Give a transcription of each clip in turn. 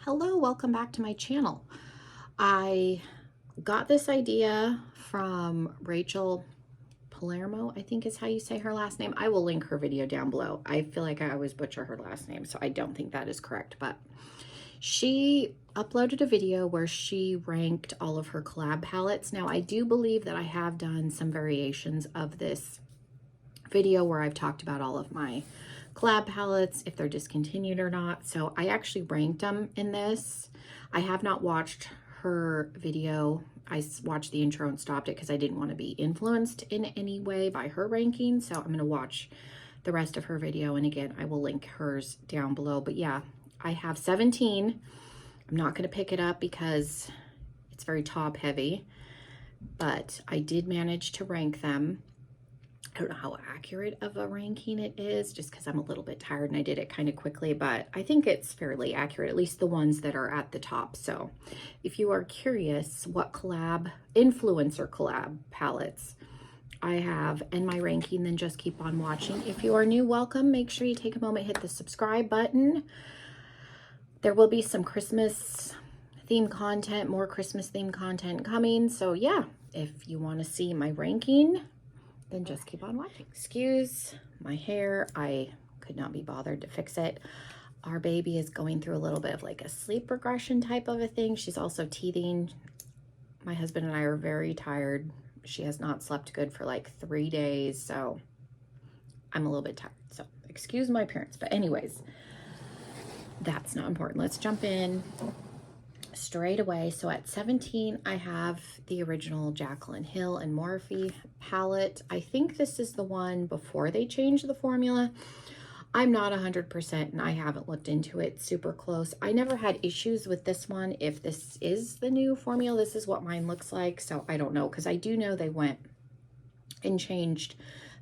Hello, welcome back to my channel. I got this idea from Rachel Palermo, I think is how you say her last name. I will link her video down below. I feel like I always butcher her last name, so I don't think that is correct, but she uploaded a video where she ranked all of her collab palettes. Now, I do believe that I have done some variations of this video where I've talked about all of my collab palettes, if they're discontinued or not. So I actually ranked them in this. I have not watched her video. I watched the intro and stopped it because I didn't want to be influenced in any way by her ranking. So I'm going to watch the rest of her video. And again, I will link hers down below. But yeah, I have 17. I'm not going to pick it up because it's very top heavy, but I did manage to rank them. I don't know how accurate of a ranking it is just because I'm a little bit tired and I did it kind of quickly, but I think it's fairly accurate, at least the ones that are at the top. So if you are curious what influencer collab palettes I have in my ranking, then just keep on watching. If you are new, welcome. Make sure you take a moment, hit the subscribe button. There will be some Christmas theme content, more Christmas theme content coming. So yeah, if you want to see my ranking, then just keep on watching. Excuse my hair. I could not be bothered to fix it. Our baby is going through a little bit of like a sleep regression type of a thing. She's also teething. My husband and I are very tired. She has not slept good for like 3 days, so I'm a little bit tired. So excuse my appearance. But anyways, that's not important. Let's jump in straight away. So at 17, I have the original Jaclyn Hill and Morphe palette. I think this is the one before they changed the formula. I'm not 100% and I haven't looked into it super close. I never had issues with this one. If this is the new formula, this is what mine looks like. So I don't know, because I do know they went and changed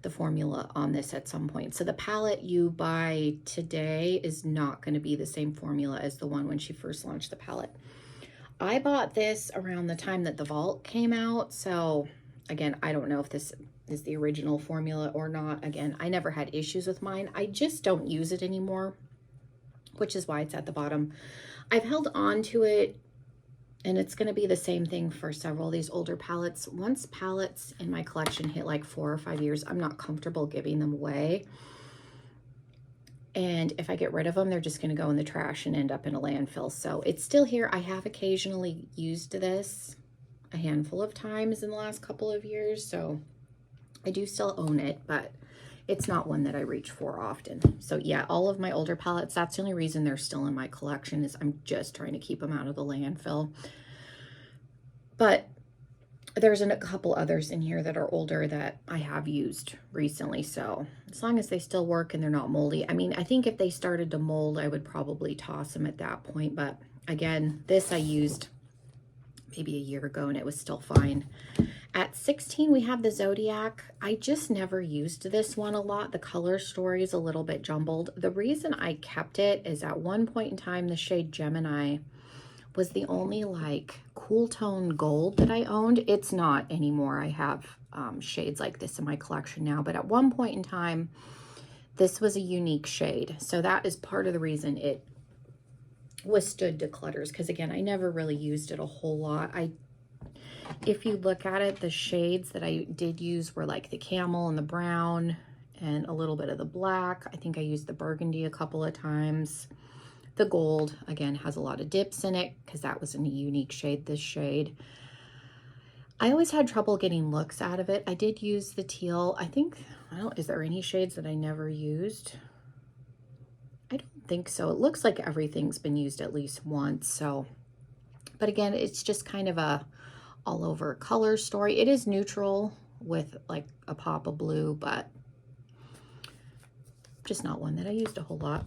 the formula on this at some point. So the palette you buy today is not going to be the same formula as the one when she first launched the palette. I bought this around the time that the Vault came out. So again, I don't know if this is the original formula or not. Again, I never had issues with mine. I just don't use it anymore, which is why it's at the bottom. I've held on to it, and it's going to be the same thing for several of these older palettes. Once palettes in my collection hit like 4 or 5 years, I'm not comfortable giving them away. And if I get rid of them, they're just going to go in the trash and end up in a landfill. So it's still here. I have occasionally used this a handful of times in the last couple of years. So I do still own it, but it's not one that I reach for often. So yeah, all of my older palettes, that's the only reason they're still in my collection, is I'm just trying to keep them out of the landfill. But there's a couple others in here that are older that I have used recently. So as long as they still work and they're not moldy. I mean, I think if they started to mold, I would probably toss them at that point. But again, this I used maybe a year ago and it was still fine. At 16, we have the Zodiac. I just never used this one a lot. The color story is a little bit jumbled. The reason I kept it is at one point in time, the shade Gemini was the only like cool tone gold that I owned. It's not anymore. I have shades like this in my collection now, but at one point in time, this was a unique shade. So that is part of the reason it withstood declutters, because again, I never really used it a whole lot. If you look at it, the shades that I did use were like the camel and the brown and a little bit of the black. I think I used the burgundy a couple of times. The gold, again, has a lot of dips in it because that was a unique shade, this shade. I always had trouble getting looks out of it. I did use the teal. I think, is there any shades that I never used? I don't think so. It looks like everything's been used at least once. So, but again, it's just kind of a all over color story. It is neutral with like a pop of blue, but just not one that I used a whole lot.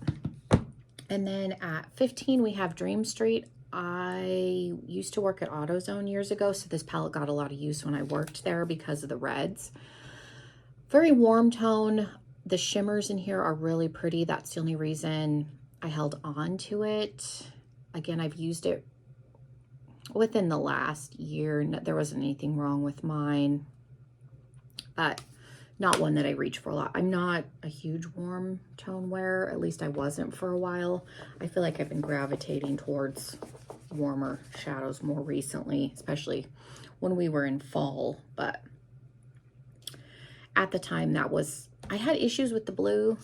And then at 15, we have Dream Street. I used to work at AutoZone years ago, so this palette got a lot of use when I worked there because of the reds. Very warm tone. The shimmers in here are really pretty. That's the only reason I held on to it. Again, I've used it within the last year. There wasn't anything wrong with mine, but not one that I reach for a lot. I'm not a huge warm tone wearer. At least I wasn't for a while. I feel like I've been gravitating towards warmer shadows more recently, especially when we were in fall. But at the time, I had issues with the blue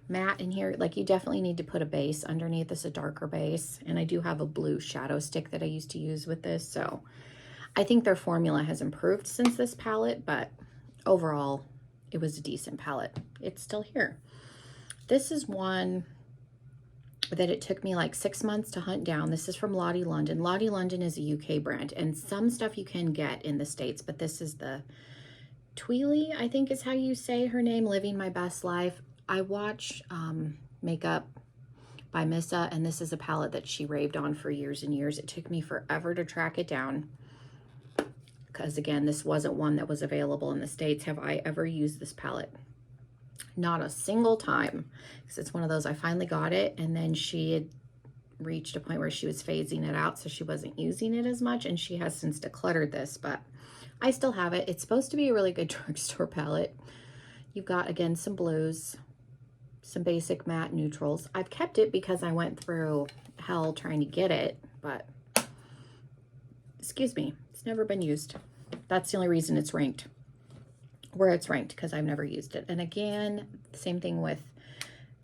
matte in here. Like, you definitely need to put a base underneath this, a darker base. And I do have a blue shadow stick that I used to use with this. So I think their formula has improved since this palette, but overall, it was a decent palette. It's still here. This is one that it took me like 6 months to hunt down. This is from Lottie London. Lottie London is a UK brand, and some stuff you can get in the States, but this is the Tweely, I think is how you say her name, Living My Best Life. I watch Makeup by Missa, and this is a palette that she raved on for years and years. It took me forever to track it down because, again, this wasn't one that was available in the States. Have I ever used this palette? Not a single time, because it's one of those, I finally got it, and then she had reached a point where she was phasing it out, so she wasn't using it as much, and she has since decluttered this, but I still have it. It's supposed to be a really good drugstore palette. You've got, again, some blues, some basic matte neutrals. I've kept it because I went through hell trying to get it, but excuse me, it's never been used. That's the only reason it's ranked where it's ranked, because I've never used it. And again, same thing with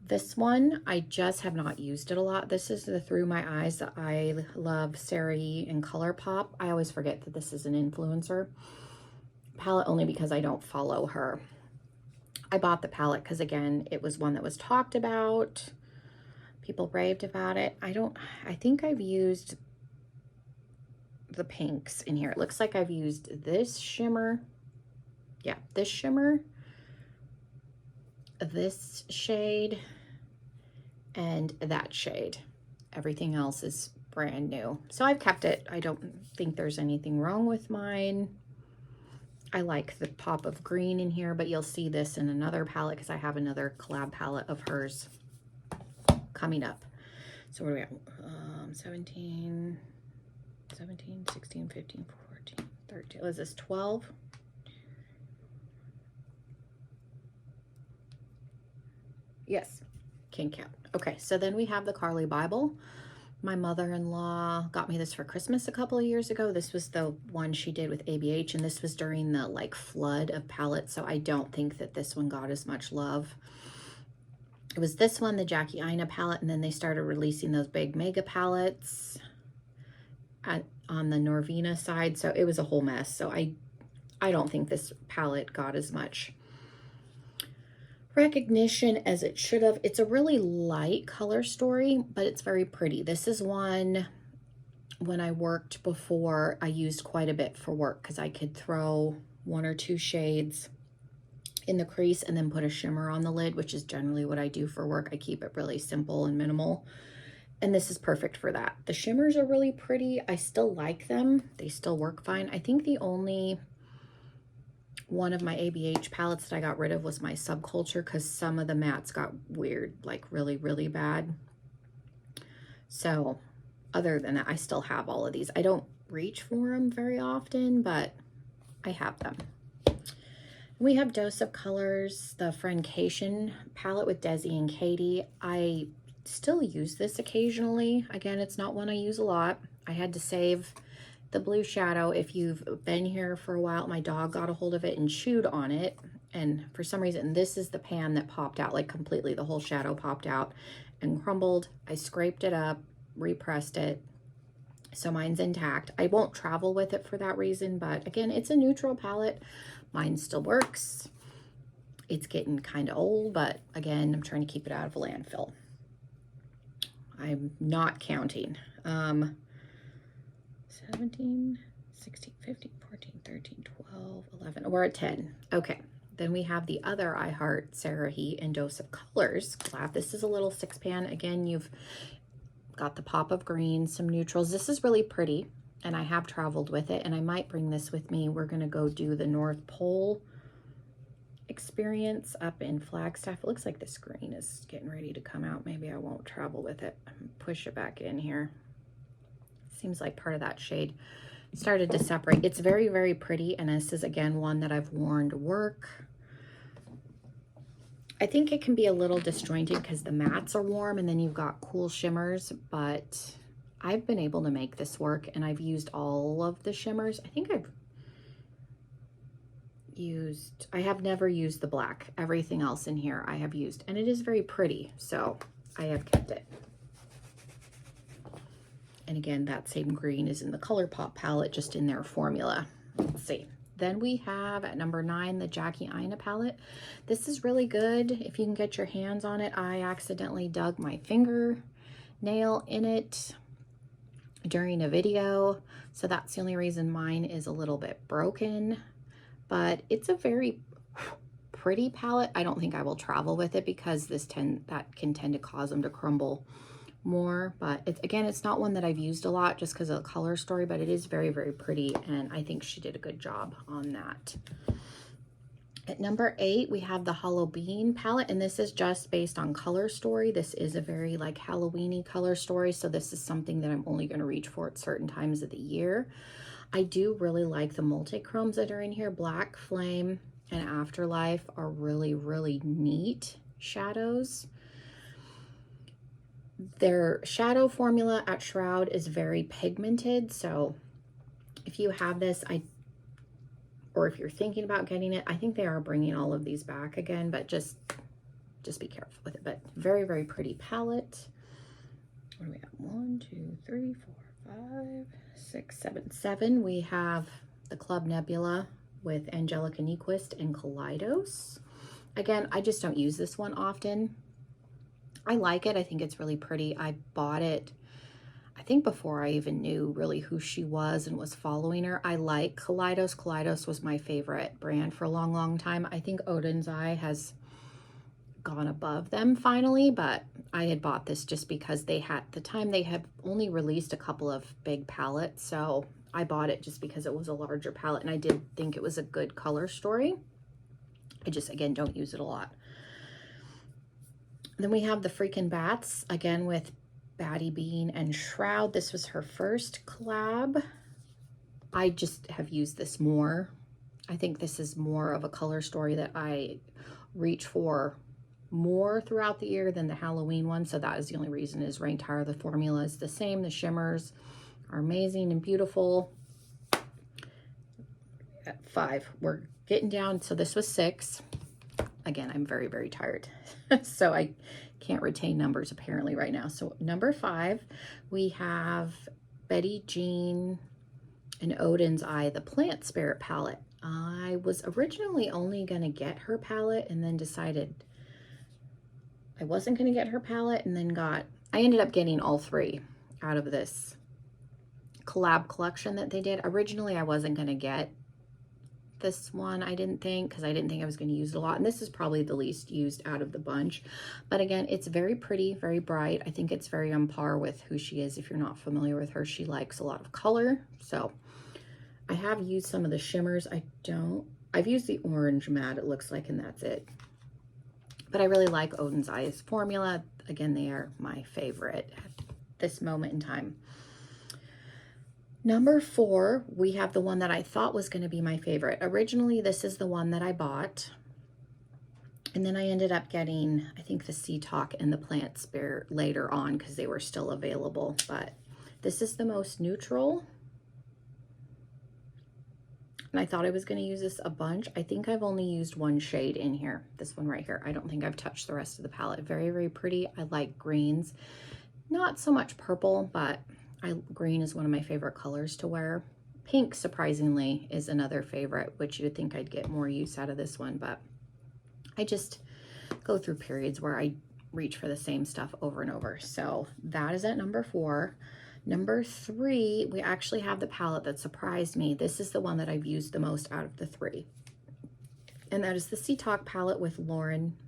this one. I just have not used it a lot. This is the Through My Eyes that I love, Sarah E and ColourPop. I always forget that this is an influencer palette only because I don't follow her. I bought the palette because, again, it was one that was talked about. People raved about it. I think I've used the pinks in here. It looks like I've used this shimmer. Yeah, this shimmer, this shade, and that shade. Everything else is brand new. So I've kept it. I don't think there's anything wrong with mine. I like the pop of green in here, but you'll see this in another palette because I have another collab palette of hers coming up. So what are we at? 17, 16, 15, 14, 13. Was this 12? Yes, can count. Okay, so then we have the Carly Bible. My mother-in-law got me this for Christmas a couple of years ago. This was the one she did with ABH, and this was during the like flood of palettes, so I don't think that this one got as much love. It was this one, the Jackie Aina palette, and then they started releasing those big mega palettes on the Norvina side, so it was a whole mess. So I don't think this palette got as much recognition as it should have. It's a really light color story, but it's very pretty. This is one, when I worked before, I used quite a bit for work because I could throw 1 or 2 shades in the crease and then put a shimmer on the lid, which is generally what I do for work. I keep it really simple and minimal, and this is perfect for that. The shimmers are really pretty. I still like them. They still work fine. I think the only one of my ABH palettes that I got rid of was my Subculture, because some of the mattes got weird, like really, really bad. So other than that, I still have all of these. I don't reach for them very often, but I have them. We have Dose of Colors, the Friendcation palette with Desi and Katie. I still use this occasionally. Again, it's not one I use a lot. I had to save the blue shadow. If you've been here for a while, my dog got a hold of it and chewed on it, and for some reason this is the pan that popped out, like completely the whole shadow popped out and crumbled. I scraped it up, repressed it, so mine's intact. I won't travel with it for that reason, but again, it's a neutral palette. Mine still works. It's getting kind of old, but again, I'm trying to keep it out of a landfill. I'm not counting. 17, 16, 15, 14, 13, 12, 11. We're at 10. Okay. Then we have the other I Heart Sarah He and Dose of Colors collab. This is a little 6-pan. Again, you've got the pop of green, some neutrals. This is really pretty, and I have traveled with it, and I might bring this with me. We're going to go do the North Pole experience up in Flagstaff. It looks like this green is getting ready to come out. Maybe I won't travel with it. Push it back in here. Seems like part of that shade started to separate. It's very, very pretty, and this is again one that I've worn to work. I think it can be a little disjointed because the mattes are warm and then you've got cool shimmers, but I've been able to make this work and I've used all of the shimmers. I think I have never used the black. Everything else in here I have used, and it is very pretty, so I have kept it. And again, that same green is in the ColourPop palette, just in their formula. Let's see. Then we have at number 9, the Alexandra.a.antis palette. This is really good if you can get your hands on it. I accidentally dug my fingernail in it during a video, so that's the only reason mine is a little bit broken. But it's a very pretty palette. I don't think I will travel with it because that can tend to cause them to crumble more, but it's not one that I've used a lot just because of the color story, but it is very, very pretty, and I think she did a good job on that. At number 8, we have the Halloween palette, and this is just based on color story. This is a very like Halloween-y color story, so this is something that I'm only going to reach for at certain times of the year. I do really like the multi-chromes that are in here. Black Flame and Afterlife are really, really neat shadows. Their shadow formula at Shroud is very pigmented, so if you have this, or if you're thinking about getting it, I think they are bringing all of these back again, but just be careful with it. But very, very pretty palette. What do we have? 1, 2, 3, 4, 5, 6, 7, 7. We have the Club Nebula with Angelica Nyquist and Kaleidos. Again, I just don't use this one often. I like it. I think it's really pretty. I bought it, I think, before I even knew really who she was and was following her. I like Kaleidos. Kaleidos was my favorite brand for a long, long time. I think Odin's Eye has gone above them finally, but I had bought this just because they had, at the time, they had only released a couple of big palettes, so I bought it just because it was a larger palette, and I did think it was a good color story. I just, again, don't use it a lot. Then we have the Freakin' Bats, again with Batty Bean and Shroud. This was her first collab. I just have used this more. I think this is more of a color story that I reach for more throughout the year than the Halloween one, so that is the only reason. Is ranked higher. The formula is the same. The shimmers are amazing and beautiful. At 5, we're getting down. So this was 6. Again, I'm very, very tired, so I can't retain numbers apparently right now. So number 5, we have Betty Jean and Odin's Eye, the Plant Spirit palette. I was originally only going to get her palette and then decided I wasn't going to get her palette, and then I ended up getting all 3 out of this collab collection that they did. Originally, I wasn't going to get this one, I didn't think, because I didn't think I was going to use it a lot, and this is probably the least used out of the bunch. But again, it's very pretty, very bright. I think it's very on par with who she is. If you're not familiar with her, she likes a lot of color. So I have used some of the shimmers. I've used the orange matte, it looks like, and that's it. But I really like Odin's Eye's formula. Again, they are my favorite at this moment in time. Number 4, we have the one that I thought was going to be my favorite. Originally, this is the one that I bought. And then I ended up getting, I think, the Sea Talk and the Plant Spirit later on because they were still available. But this is the most neutral. And I thought I was going to use this a bunch. I think I've only used one shade in here. This one right here. I don't think I've touched the rest of the palette. Very, very pretty. I like greens. Not so much purple, but green is one of my favorite colors to wear. Pink, surprisingly, is another favorite, which you would think I'd get more use out of this one, but I just go through periods where I reach for the same stuff over and over. So that is at number 4. Number 3, we actually have the palette that surprised me. This is the one that I've used the most out of the 3. And that is the Sea Talk palette with Lauren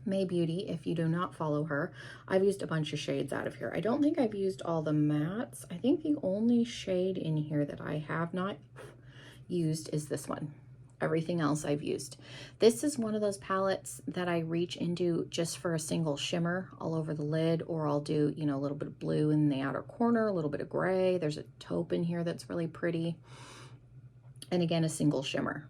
May Beauty. If you do not follow her, I've used a bunch of shades out of here. I don't think I've used all the mattes. I think the only shade in here that I have not used is this one. Everything else I've used. This is one of those palettes that I reach into just for a single shimmer all over the lid, or I'll do, you know, a little bit of blue in the outer corner, a little bit of gray. There's a taupe in here that's really pretty. And again, a single shimmer.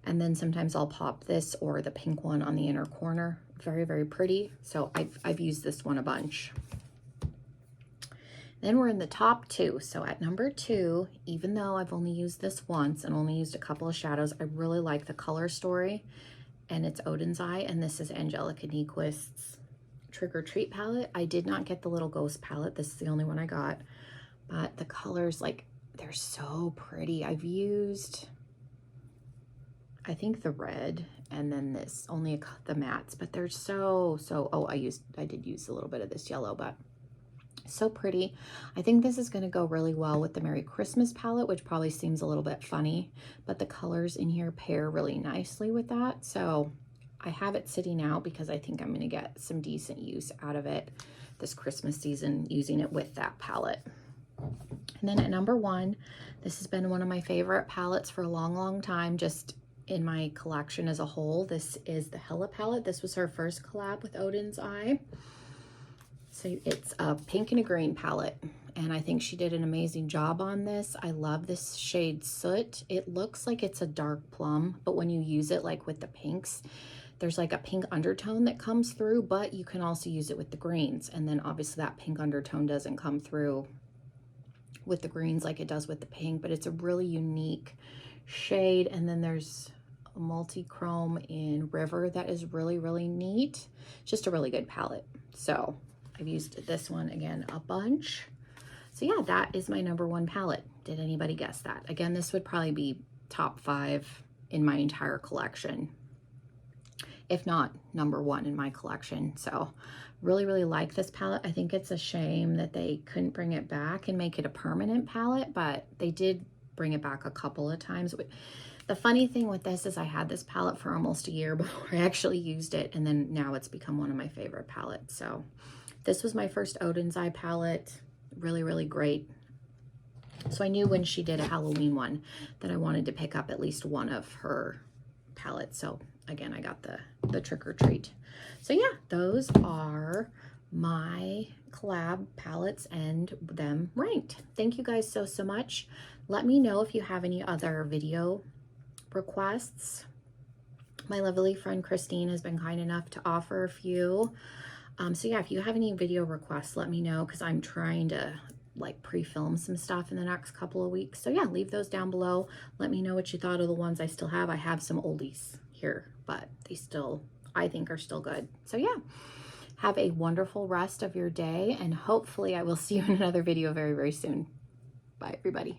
And then sometimes I'll pop this or the pink one on the inner corner. Very, very pretty. So I've used this one a bunch. Then we're in the top 2. So at number 2, even though I've only used this once and only used a couple of shadows, I really like the Color Story, and it's Odin's Eye, and this is Angelica Nyquist's Trick or Treat palette. I did not get the Little Ghost palette. This is the only one I got, but the colors, like, they're so pretty. I've used, I think, the red, and then this, only the mattes, but they're so, oh, I did use a little bit of this yellow, but so pretty. I think this is going to go really well with the Merry Christmas palette, which probably seems a little bit funny, but the colors in here pair really nicely with that. So I have it sitting out because I think I'm going to get some decent use out of it this Christmas season using it with that palette. And then at number 1, this has been one of my favorite palettes for a long, long time, just in my collection as a whole. This is the Hella palette. This was her first collab with Odin's Eye. So it's a pink and a green palette, and I think she did an amazing job on this. I love this shade Soot. It looks like it's a dark plum, but when you use it like with the pinks, there's like a pink undertone that comes through, but you can also use it with the greens. And then obviously that pink undertone doesn't come through with the greens like it does with the pink, but it's a really unique shade. And then there's a multi-chrome in River that is really, really neat. Just a really good palette. So I've used this one again a bunch. So yeah, that is my number 1 palette. Did anybody guess that? Again, this would probably be top 5 in my entire collection, if not number 1 in my collection. So really, really like this palette. I think it's a shame that they couldn't bring it back and make it a permanent palette, but they did bring it back a couple of times. The funny thing with this is I had this palette for almost a year before I actually used it, and then now it's become one of my favorite palettes. So this was my first Odin's Eye palette. Really, really great. So I knew when she did a Halloween one that I wanted to pick up at least one of her palettes. So again, I got the Trick or Treat. So yeah, those are my collab palettes and them ranked. Thank you guys so, so much. Let me know if you have any other video requests. My lovely friend Christine has been kind enough to offer a few. So yeah, if you have any video requests, let me know, because I'm trying to like pre-film some stuff in the next couple of weeks. So yeah, leave those down below. Let me know what you thought of the ones I still have. I have some oldies here, but they still, I think, are still good. So yeah, have a wonderful rest of your day, and hopefully I will see you in another video very, very soon. Bye, everybody.